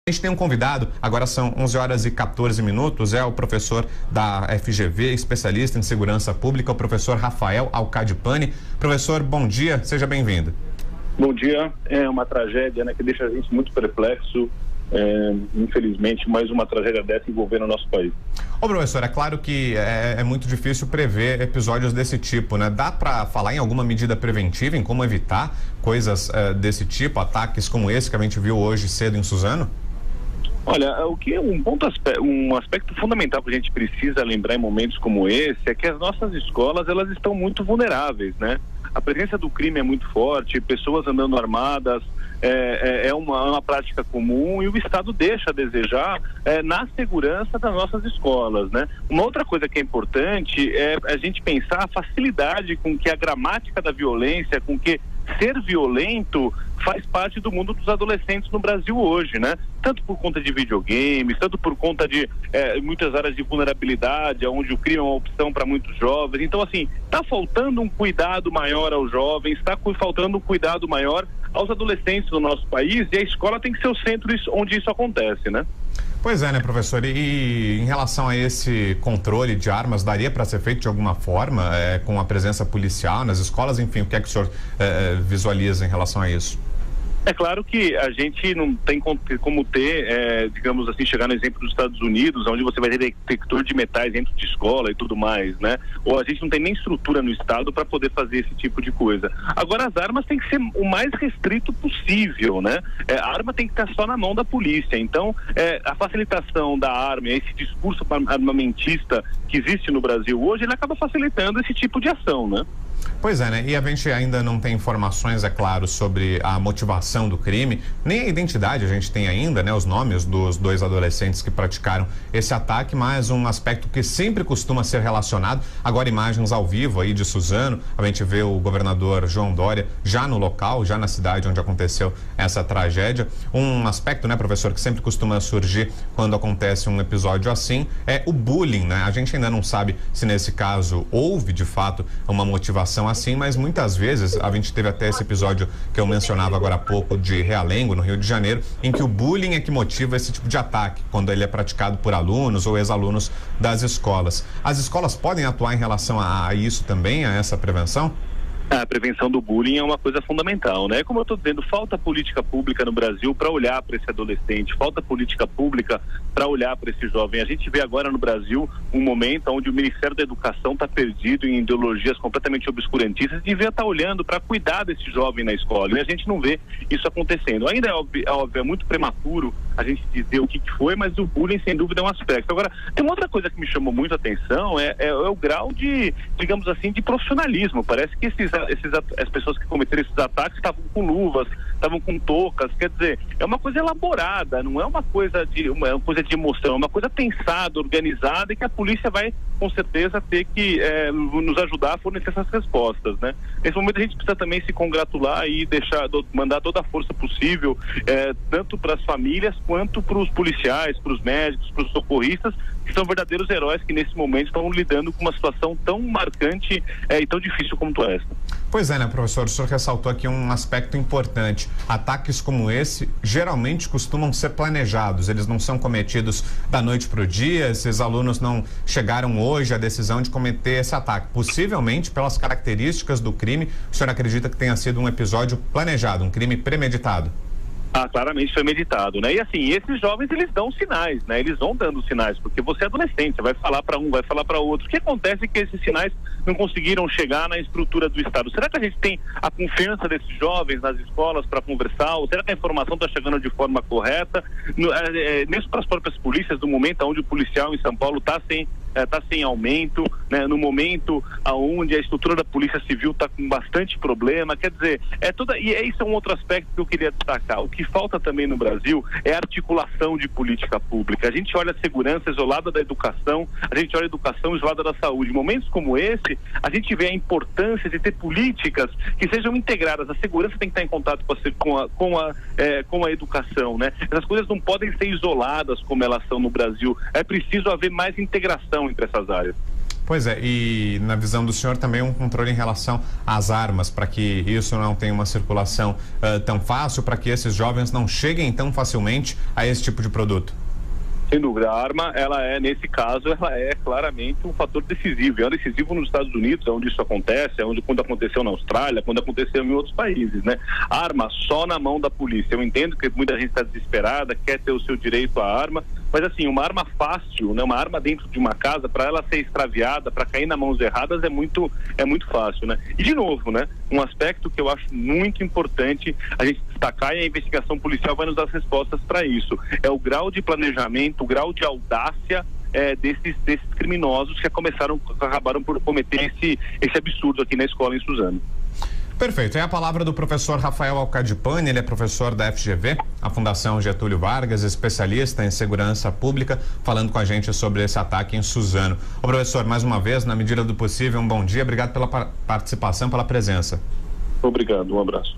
A gente tem um convidado, agora são 11 horas e 14 minutos, é o professor da FGV, especialista em segurança pública, o professor Rafael Alcadipani. Professor, bom dia, seja bem-vindo. Bom dia, é uma tragédia, né, que deixa a gente muito perplexo, infelizmente mais uma tragédia dessa envolvendo o nosso país. Ô professor, é claro que é muito difícil prever episódios desse tipo, né? Dá para falar em alguma medida preventiva, em como evitar coisas desse tipo, ataques como esse que a gente viu hoje cedo em Suzano? Olha, um aspecto fundamental que a gente precisa lembrar em momentos como esse é que as nossas escolas, elas estão muito vulneráveis, né? A presença do crime é muito forte, pessoas andando armadas, é uma prática comum e o Estado deixa a desejar na segurança das nossas escolas, né? Uma outra coisa que é importante é a gente pensar a facilidade com que a gramática da violência, com que ser violento faz parte do mundo dos adolescentes no Brasil hoje, né? Tanto por conta de videogames, tanto por conta de muitas áreas de vulnerabilidade, onde o crime é uma opção para muitos jovens. Então, assim, está faltando um cuidado maior aos jovens, está faltando um cuidado maior aos adolescentes do nosso país, e a escola tem que ser o centro onde isso acontece, né? Pois é, né, professor? E em relação a esse controle de armas, daria para ser feito de alguma forma, com a presença policial nas escolas? Enfim, o que é que o senhor visualiza em relação a isso? É claro que a gente não tem como ter, digamos assim, chegar no exemplo dos Estados Unidos, onde você vai ter detector de metais dentro de escola e tudo mais, né? Ou a gente não tem nem estrutura no Estado para poder fazer esse tipo de coisa. Agora, as armas têm que ser o mais restrito possível, né? A arma tem que estar só na mão da polícia. Então, a facilitação da arma, esse discurso armamentista que existe no Brasil hoje, ele acaba facilitando esse tipo de ação, né? Pois é, né? E a gente ainda não tem informações, é claro, sobre a motivação do crime, nem a identidade a gente tem ainda, né? Os nomes dos dois adolescentes que praticaram esse ataque, mas um aspecto que sempre costuma ser relacionado, agora imagens ao vivo aí de Suzano, a gente vê o governador João Dória já no local, já na cidade onde aconteceu essa tragédia. Um aspecto, né, professor, que sempre costuma surgir quando acontece um episódio assim, é o bullying, né? A gente ainda não sabe se nesse caso houve, de fato, uma motivação assim, mas muitas vezes a gente teve até esse episódio que eu mencionava agora há pouco de Realengo, no Rio de Janeiro, em que o bullying é que motiva esse tipo de ataque, quando ele é praticado por alunos ou ex-alunos das escolas. As escolas podem atuar em relação a isso também, a essa prevenção? A prevenção do bullying é uma coisa fundamental, né? Como eu estou dizendo, falta política pública no Brasil para olhar para esse adolescente, falta política pública para olhar para esse jovem. A gente vê agora no Brasil um momento onde o Ministério da Educação está perdido em ideologias completamente obscurantistas e devia estar olhando para cuidar desse jovem na escola, e a gente não vê isso acontecendo. Ainda é óbvio, é muito prematuro a gente dizer o que foi, mas o bullying sem dúvida é um aspecto. Agora, tem uma outra coisa que me chamou muito a atenção, é o grau de, digamos assim, de profissionalismo. Parece que as pessoas que cometeram esses ataques estavam com luvas, estavam com toucas, quer dizer, é uma coisa elaborada, não é uma coisa de emoção, é uma coisa pensada, organizada, e que a polícia vai com certeza ter que nos ajudar a fornecer essas respostas, né? Nesse momento a gente precisa também se congratular e mandar toda a força possível, tanto para as famílias quanto para os policiais, para os médicos, para os socorristas, que são verdadeiros heróis que nesse momento estão lidando com uma situação tão marcante e tão difícil como essa. Pois é, né, professor? O senhor ressaltou aqui um aspecto importante. Ataques como esse geralmente costumam ser planejados, eles não são cometidos da noite para o dia. Esses alunos não chegaram hoje à decisão de cometer esse ataque. Possivelmente, pelas características do crime, o senhor acredita que tenha sido um episódio planejado, um crime premeditado? Claramente foi meditado, né? E assim, esses jovens, eles dão sinais, né? Eles vão dando sinais, porque você é adolescente, você vai falar para um, vai falar para outro. O que acontece é que esses sinais não conseguiram chegar na estrutura do Estado. Será que a gente tem a confiança desses jovens nas escolas para conversar? Ou será que a informação está chegando de forma correta? Mesmo para as próprias polícias, no momento onde o policial em São Paulo está sem aumento, né? No momento onde a estrutura da Polícia Civil está com bastante problema, quer dizer, isso é um outro aspecto que eu queria destacar. O que falta também no Brasil é a articulação de política pública. A gente olha a segurança isolada da educação, a gente olha a educação isolada da saúde. Em momentos como esse, a gente vê a importância de ter políticas que sejam integradas. A segurança tem que estar em contato com a educação, né? Essas coisas não podem ser isoladas como elas são no Brasil. É preciso haver mais integração entre essas áreas. Pois é, e na visão do senhor também um controle em relação às armas, para que isso não tenha uma circulação tão fácil, para que esses jovens não cheguem tão facilmente a esse tipo de produto. Sem dúvida, a arma, nesse caso, ela é claramente um fator decisivo. É decisivo nos Estados Unidos, onde isso acontece, quando aconteceu na Austrália, quando aconteceu em outros países, né? Arma só na mão da polícia. Eu entendo que muita gente está desesperada, quer ter o seu direito à arma, mas assim, uma arma fácil, né? Uma arma dentro de uma casa, para ela ser extraviada, para cair nas mãos erradas, é muito fácil, né? E de novo, né? Um aspecto que eu acho muito importante a gente destacar, e a investigação policial vai nos dar as respostas para isso, é o grau de planejamento, o grau de audácia desses criminosos que acabaram por cometer esse absurdo aqui na escola em Suzano. Perfeito. É a palavra do professor Rafael Alcadipani, ele é professor da FGV, a Fundação Getúlio Vargas, especialista em segurança pública, falando com a gente sobre esse ataque em Suzano. Ô professor, mais uma vez, na medida do possível, um bom dia, obrigado pela participação, pela presença. Obrigado, um abraço.